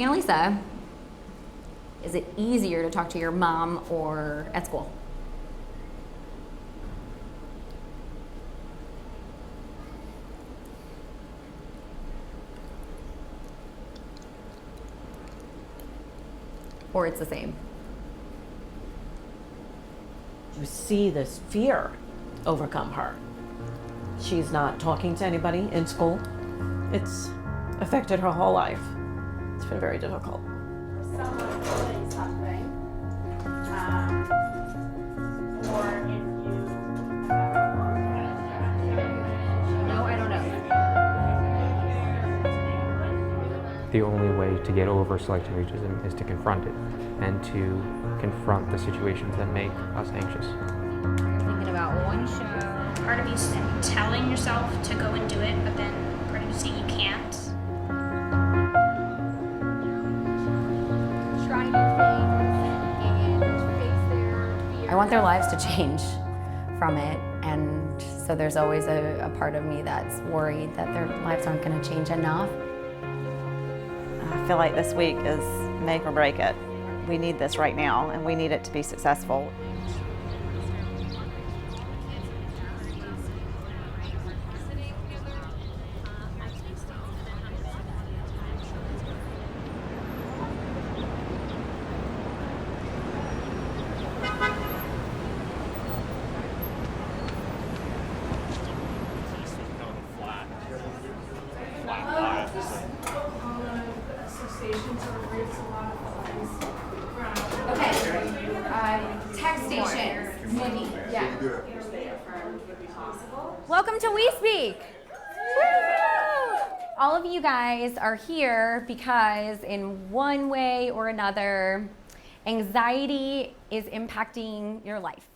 Annalisa, is it easier to talk to your mom or at school? Or it's the same? You see this fear overcome her. She's not talking to anybody in school. It's affected her whole life. It's been very difficult. The only way to get over selective mutism is to confront it and to confront the situations that make us anxious. Thinking about one show. Part of you's telling yourself to go and do it, but then part of you saying you can't. Try new things and face their fear. I want their lives to change from it, and so there's always a part of me that's worried that their lives aren't going to change enough. I feel like this week is make or break it. We need this right now, and we need it to be successful. Text station, maybe. Yeah. Welcome to WeSpeak. All of you guys are here because in one way or another, anxiety is impacting your life.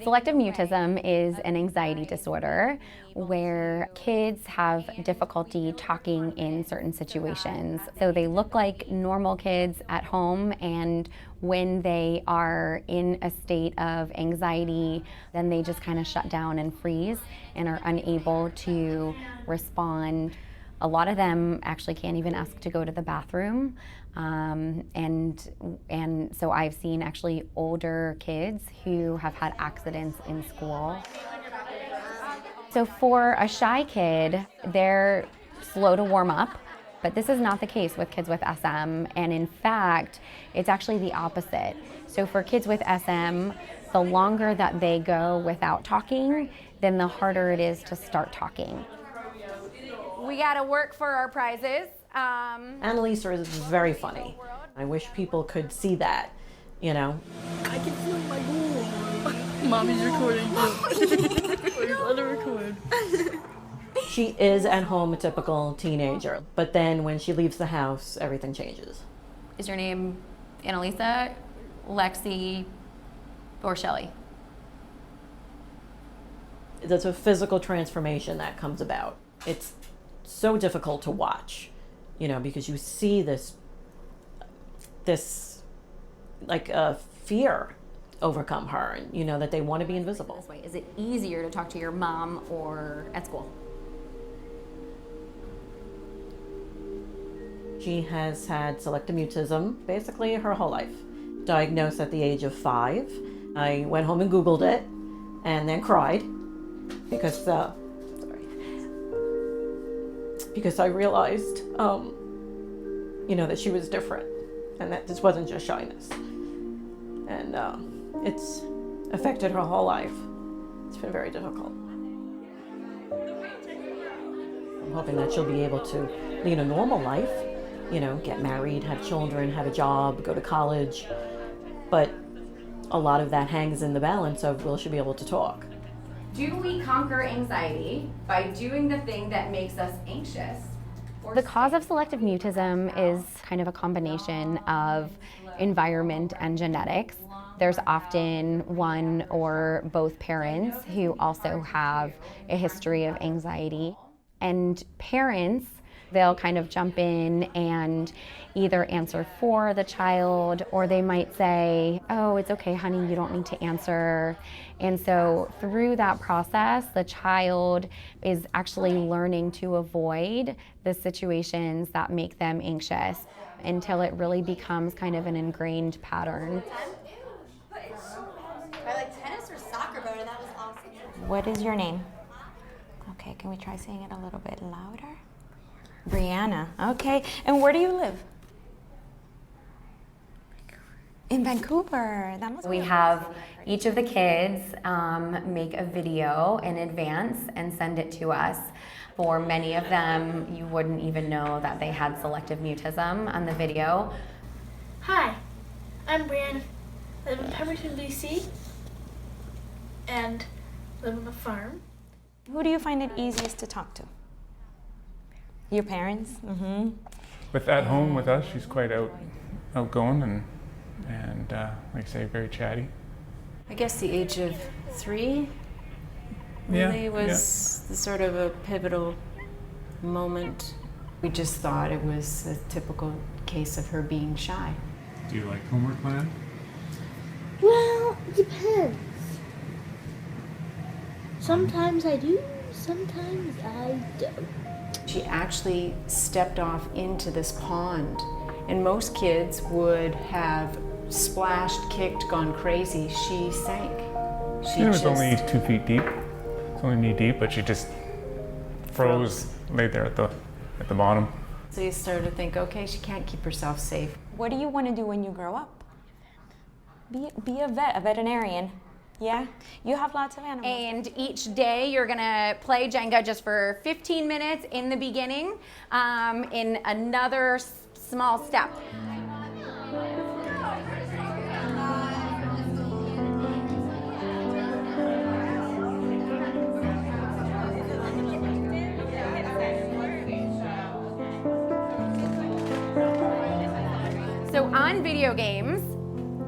Selective mutism is an anxiety disorder where kids have difficulty talking in certain situations. So they look like normal kids at home, and when they are in a state of anxiety, then they just kind of shut down and freeze and are unable to respond. A lot of them actually can't even ask to go to the bathroom. And so I've seen actually older kids who have had accidents in school. So for a shy kid, they're slow to warm up, but this is not the case with kids with SM. And in fact, it's actually the opposite. So for kids with SM, the longer that they go without talking, then the harder it is to start talking. We gotta work for our prizes. Annalisa is very funny. I wish people could see that, you know. I can feel my goal. Mommy's recording. Please let her record. She is at home a typical teenager, but then when she leaves the house, everything changes. Is your name Annalisa, Lexi, or Shelley? There's a physical transformation that comes about. It's so difficult to watch, you know, because you see this like fear overcome her, and you know that they want to be invisible. This way, is it easier to talk to your mom or at school? She has had selective mutism basically her whole life. Diagnosed at the age of 5. I went home and Googled it and then cried because I realized, you know, that she was different and that this wasn't just shyness. And it's affected her whole life. It's been very difficult. I'm hoping that she'll be able to lead a normal life, you know, get married, have children, have a job, go to college. But a lot of that hangs in the balance of will she be able to talk? Do we conquer anxiety by doing the thing that makes us anxious? The cause of selective mutism is kind of a combination of environment and genetics. There's often one or both parents who also have a history of anxiety. And parents, they'll kind of jump in and either answer for the child, or they might say, oh, it's okay, honey, you don't need to answer. And so through that process, the child is actually learning to avoid the situations that make them anxious. until it really becomes kind of an ingrained pattern. I like tennis or soccer better. That was awesome. What is your name? Okay, can we try saying it a little bit louder? Brianna. Okay, and where do you live? In Vancouver. That must We have each of the kids make a video in advance and send it to us. For many of them, you wouldn't even know that they had selective mutism on the video. Hi, I'm Brianna. I live in Pemberton, BC, and live on a farm. Who do you find it easiest to talk to? Your parents? Mm-hmm. With at home with us, she's quite outgoing and like I say, very chatty. I guess the age of 3 really was the sort of a pivotal moment. We just thought it was a typical case of her being shy. Do you like homework plan? Well, it depends. Sometimes I do, sometimes I don't. She actually stepped off into this pond, and most kids would have splashed, kicked, gone crazy. She sank. It was only 2 feet deep. It's only knee deep, but she just froze, laid there at the bottom. So you started to think, okay, she can't keep herself safe. What do you want to do when you grow up? Be a vet, a veterinarian. Yeah? You have lots of animals. And each day you're gonna play Jenga just for 15 minutes in the beginning, in another small step. So on video games,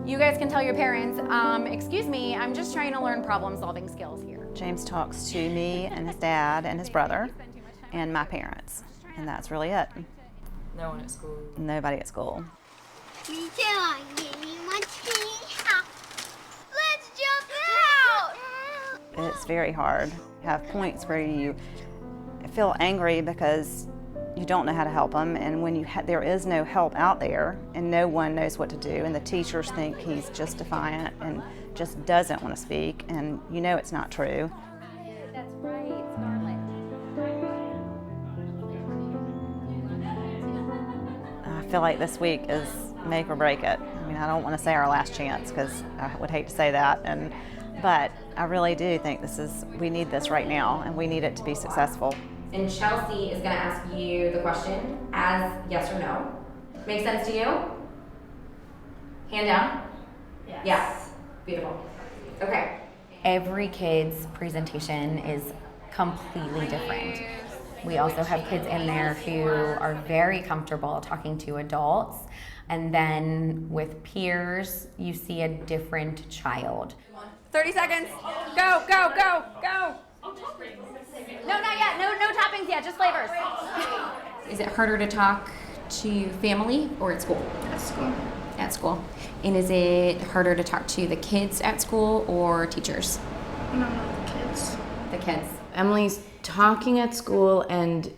you guys can tell your parents, excuse me, I'm just trying to learn problem-solving skills here. James talks to me and his dad and his brother and my parents, and that's really it. No one at school. Nobody at school. Me too. I'm getting my tea out. Let's jump out. It's very hard. You have points where you feel angry because you don't know how to help them, and when there is no help out there and no one knows what to do, and the teachers think he's just defiant and just doesn't want to speak, and you know it's not true. That's right, Scarlett. I feel like this week is make or break it. I mean, I don't want to say our last chance because I would hate to say that, but I really do think we need this right now, and we need it to be successful. And Chelsea is going to ask you the question as yes or no. Make sense to you? Hand down? Yes. Yeah. Beautiful. Okay. Every kid's presentation is completely different. We also have kids in there who are very comfortable talking to adults. And then with peers, you see a different child. 30 seconds. Go, go, go, go. No, not yet. No toppings yet, just flavors. Is it harder to talk to family or at school? At school. At school. And is it harder to talk to the kids at school or teachers? No, the kids. The kids. Emily's talking at school and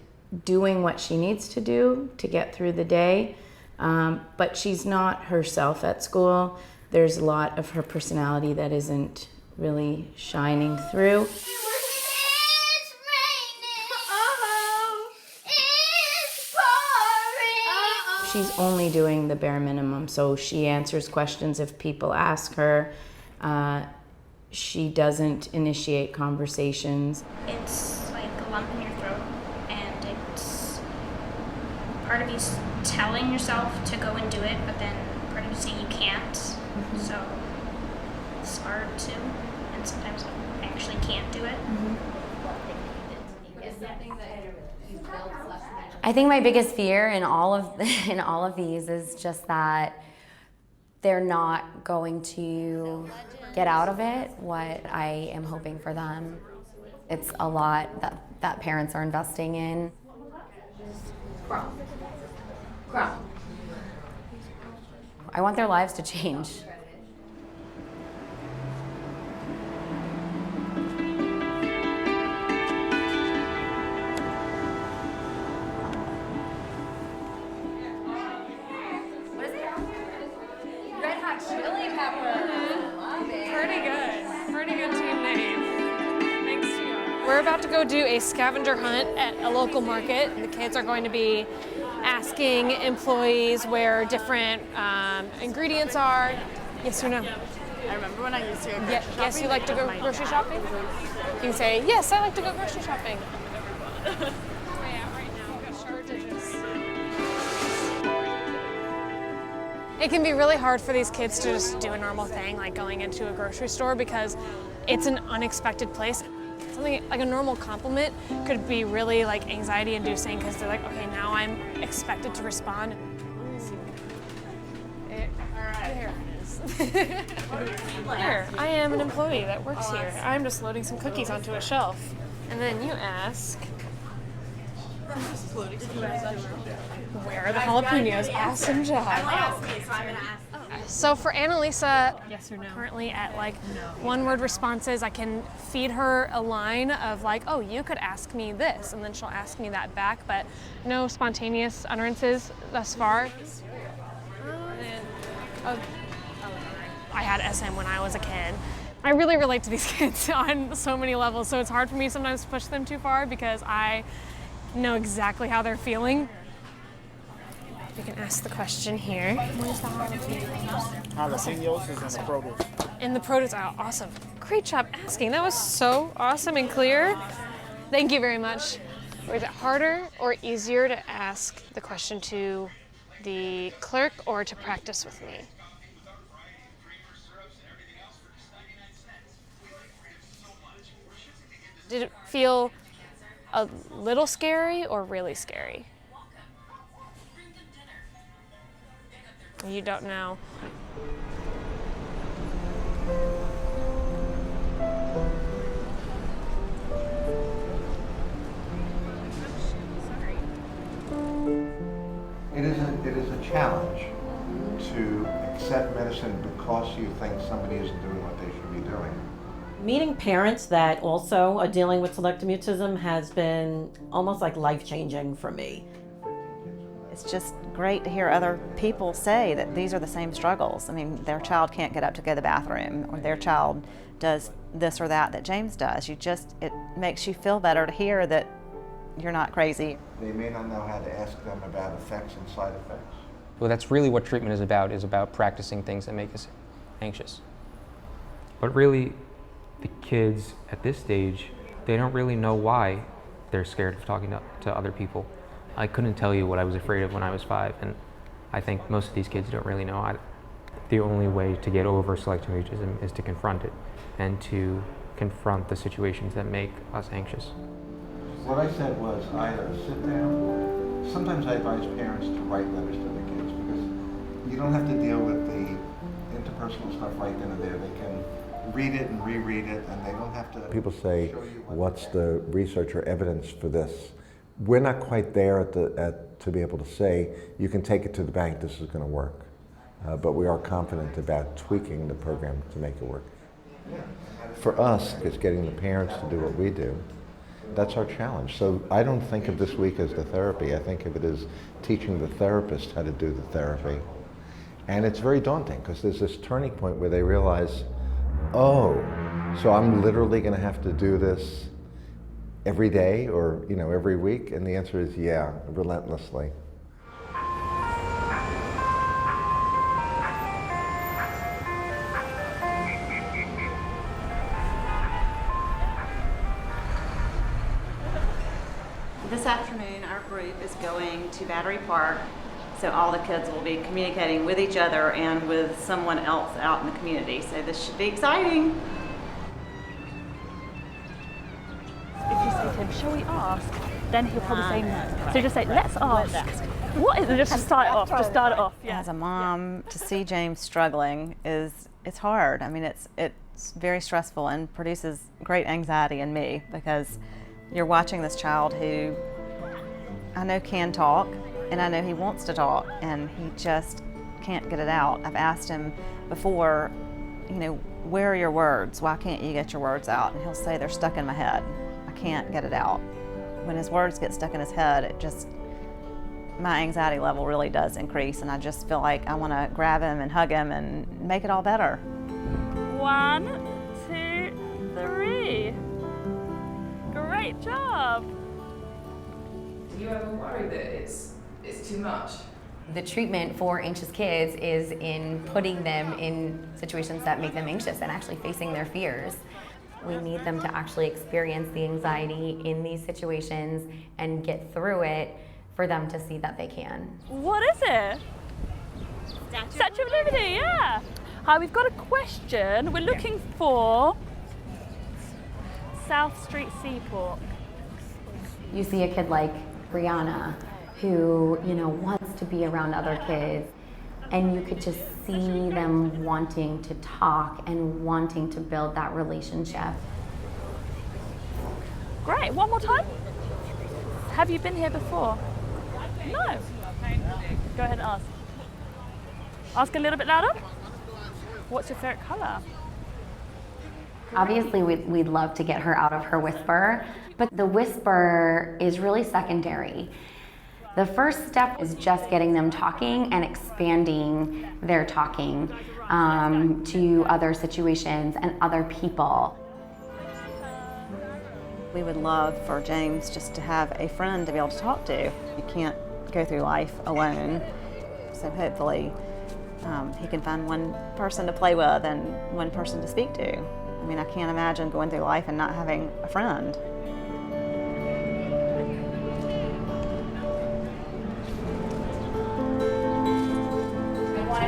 doing what she needs to do to get through the day, but she's not herself at school. There's a lot of her personality that isn't really shining through. She's only doing the bare minimum, so she answers questions if people ask her. She doesn't initiate conversations. It's like a lump in your throat, and it's part of you's telling yourself to go and do it, but then part of you saying you can't. Mm-hmm. So it's hard too, and sometimes I actually can't do it. Mm-hmm. I think my biggest fear in all of these is just that they're not going to get out of it what I am hoping for them. It's a lot that parents are investing in. I want their lives to change. We're about to go do a scavenger hunt at a local market. The kids are going to be asking employees where different ingredients are. Yes or no? I remember when I used to go grocery shopping. Yes, you like to go grocery shopping? You can say, yes, I like to go grocery shopping. It can be really hard for these kids to just do a normal thing like going into a grocery store because it's an unexpected place. Something like a normal compliment could be really like anxiety inducing because they're like, okay, now I'm expected to respond. Here it is. Here, I am an employee that works here. I'm just loading some cookies onto a shelf. And then you ask, where are the jalapenos? Awesome job. So for Annalisa, yes or no? Currently at like one-word responses, I can feed her a line of like, oh, you could ask me this, and then she'll ask me that back, but no spontaneous utterances thus far. I had SM when I was a kid. I really relate to these kids on so many levels, so it's hard for me sometimes to push them too far because I know exactly how they're feeling. You can ask the question here. Where's the jalapenos? Jalapenos is in the produce. In the produce aisle, awesome. Great job asking. That was so awesome and clear. Thank you very much. Was it harder or easier to ask the question to the clerk or to practice with me? Did it feel a little scary or really scary? You don't know. It is a challenge to accept medicine because you think somebody isn't doing what they should be doing. Meeting parents that also are dealing with selective mutism has been almost like life-changing for me. It's just great to hear other people say that these are the same struggles. I mean, their child can't get up to go to the bathroom, or their child does this or that James does. It makes you feel better to hear that you're not crazy. They may not know how to ask them about effects and side effects. Well, that's really what treatment is about practicing things that make us anxious. But really, the kids at this stage, they don't really know why they're scared of talking to other people. I couldn't tell you what I was afraid of when I was 5, and I think most of these kids don't really know either. The only way to get over selective mutism is to confront it, and to confront the situations that make us anxious. What I said was either sit down, sometimes I advise parents to write letters to their kids because you don't have to deal with the interpersonal stuff right then and there. They can read it and reread it, and they don't have to. People say, what's the research or evidence for this? We're not quite there to be able to say, you can take it to the bank, this is going to work. But we are confident about tweaking the program to make it work. For us, it's getting the parents to do what we do. That's our challenge. So I don't think of this week as the therapy. I think of it as teaching the therapist how to do the therapy. And it's very daunting because there's this turning point where they realize, oh, so I'm literally going to have to do this every day or every week? And the answer is yeah, relentlessly. This afternoon, our group is going to Battery Park, so all the kids will be communicating with each other and with someone else out in the community. So this should be exciting. If you say to him, shall we ask? Then he'll probably say no. So just say, let's ask. What is it? Just start it off. Just start it off. Yeah. As a mom, to see James struggling it's hard. I mean, it's very stressful and produces great anxiety in me because you're watching this child who I know can talk and I know he wants to talk and he just can't get it out. I've asked him before, where are your words? Why can't you get your words out? And he'll say, they're stuck in my head. I can't get it out. When his words get stuck in his head, my anxiety level really does increase, and I just feel like I want to grab him and hug him and make it all better. 1, 2, 3. Great job. Do you ever worry that it's too much? The treatment for anxious kids is in putting them in situations that make them anxious and actually facing their fears. We need them to actually experience the anxiety in these situations and get through it for them to see that they can. What is it? Statue of Liberty, yeah. Hi, we've got a question. We're looking for South Street Seaport. You see a kid like Brianna who, wants to be around other kids, and you could just see them wanting to talk and wanting to build that relationship. Great, one more time. Have you been here before? No. Go ahead and ask. Ask a little bit louder. What's your favorite color? Obviously, we'd love to get her out of her whisper, but the whisper is really secondary. The first step is just getting them talking and expanding their talking to other situations and other people. We would love for James just to have a friend to be able to talk to. You can't go through life alone, so hopefully he can find one person to play with and one person to speak to. I mean, I can't imagine going through life and not having a friend.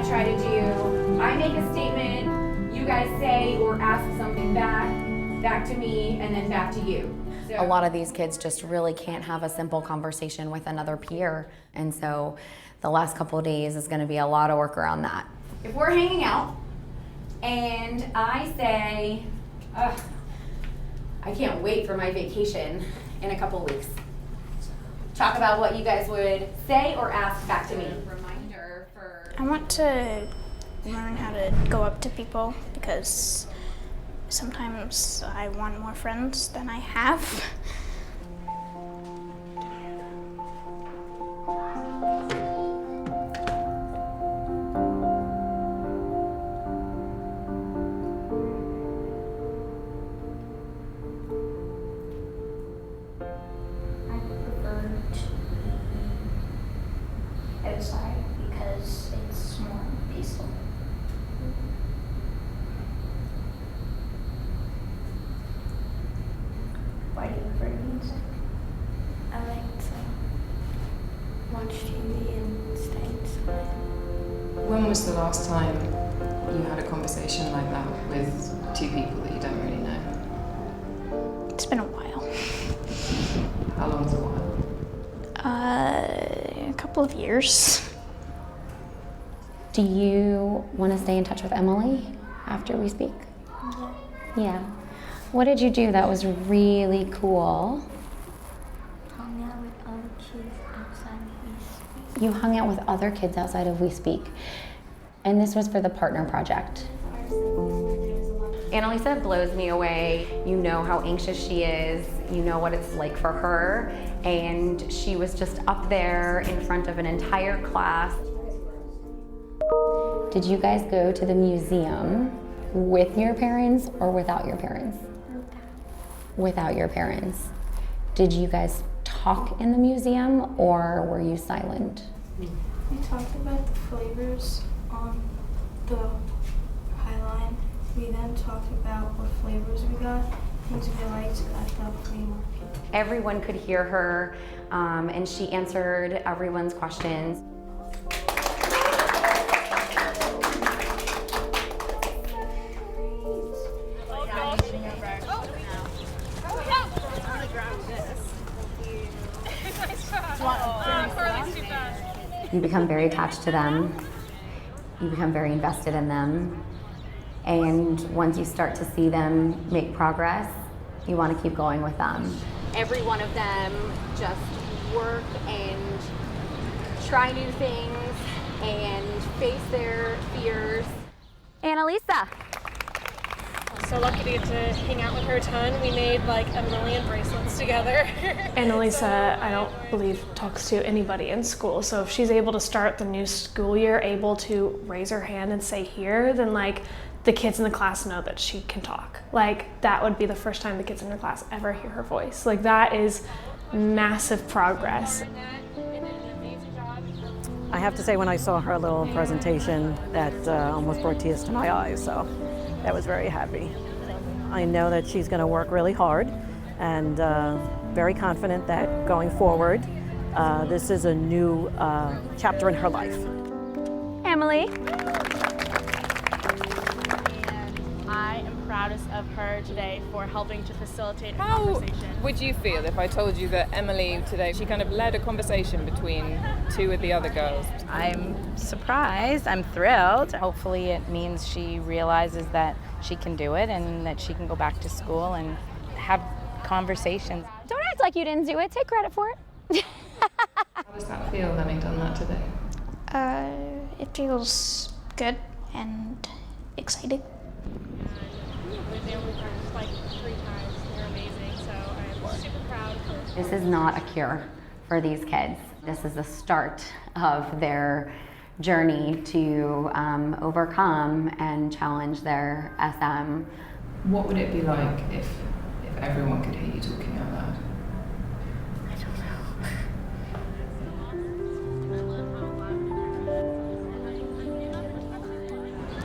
Try to do, I make a statement, you guys say or ask something back to me, and then back to you. So a lot of these kids just really can't have a simple conversation with another peer, and so the last couple of days is going to be a lot of work around that. If we're hanging out and I say, I can't wait for my vacation in a couple of weeks, talk about what you guys would say or ask back to me. I want to learn how to go up to people because sometimes I want more friends than I have. I prefer to outside because it's more peaceful. Why do you prefer music? I like to watch TV and stay inside. When was the last time you had a conversation like that with two people that you don't really know? It's been a while. How long's a while? A couple of years. Do you want to stay in touch with Emily after we speak? Yeah. What did you do that was really cool? Hung out with other kids outside of WeSpeak. You hung out with other kids outside of WeSpeak. And this was for the partner project. Annalisa blows me away. You know how anxious she is. You know what it's like for her. And she was just up there in front of an entire class. Did you guys go to the museum with your parents or without your parents? Without your parents. Did you guys talk in the museum or were you silent? We talked about the flavors on the Highline. We then talked about what flavors we got, things we liked at the flea market. Everyone could hear her and she answered everyone's questions. You become very attached to them. You become very invested in them. And once you start to see them make progress, you want to keep going with them. Every one of them just work and try new things and face their fears. Annalisa. So lucky to get to hang out with her a ton. We made like 1,000,000 bracelets together. Annalisa, I don't believe, talks to anybody in school. So if she's able to start the new school year able to raise her hand and say here, then like the kids in the class know that she can talk. Like, that would be the first time the kids in her class ever hear her voice. Like, that is massive progress. I have to say, when I saw her little presentation, that almost brought tears to my eyes, so that was very happy. I know that she's going to work really hard, and very confident that going forward, this is a new chapter in her life. Emily. I am proudest of her today for helping to facilitate a How conversation. would you feel if I told you that Emily today, she kind of led a conversation between two of the other girls? I'm surprised. I'm thrilled. Hopefully it means she realizes that she can do it and that she can go back to school and have conversations. Don't act like you didn't do it. Take credit for it. How does that feel, having done that today? It feels good and exciting. They only practiced like 3 times. They're amazing, so I'm super proud. This is not a cure for these kids. This is the start of their journey to overcome and challenge their SM. What would it be like if everyone could hear you talking out loud?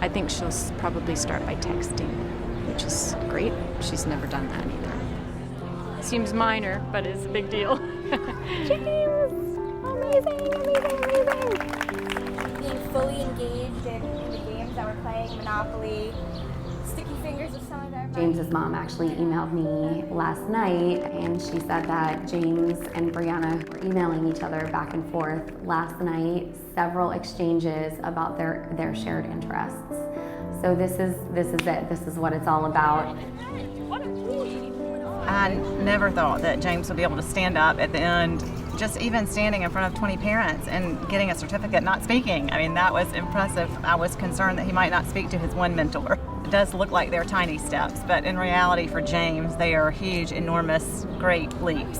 I think she'll probably start by texting, which is great. She's never done that either. Seems minor, but it's a big deal. James! Amazing, amazing, amazing! Being fully engaged in the games that we're playing, Monopoly, Sticky Fingers with some of them. James's mom actually emailed me last night, and she said that James and Brianna were emailing each other back and forth last night, several exchanges about their shared interests. So this is it. This is what it's all about. I never thought that James would be able to stand up at the end, just even standing in front of 20 parents and getting a certificate, not speaking. I mean, that was impressive. I was concerned that he might not speak to his one mentor. It does look like they're tiny steps, but in reality for James, they are huge, enormous, great leaps.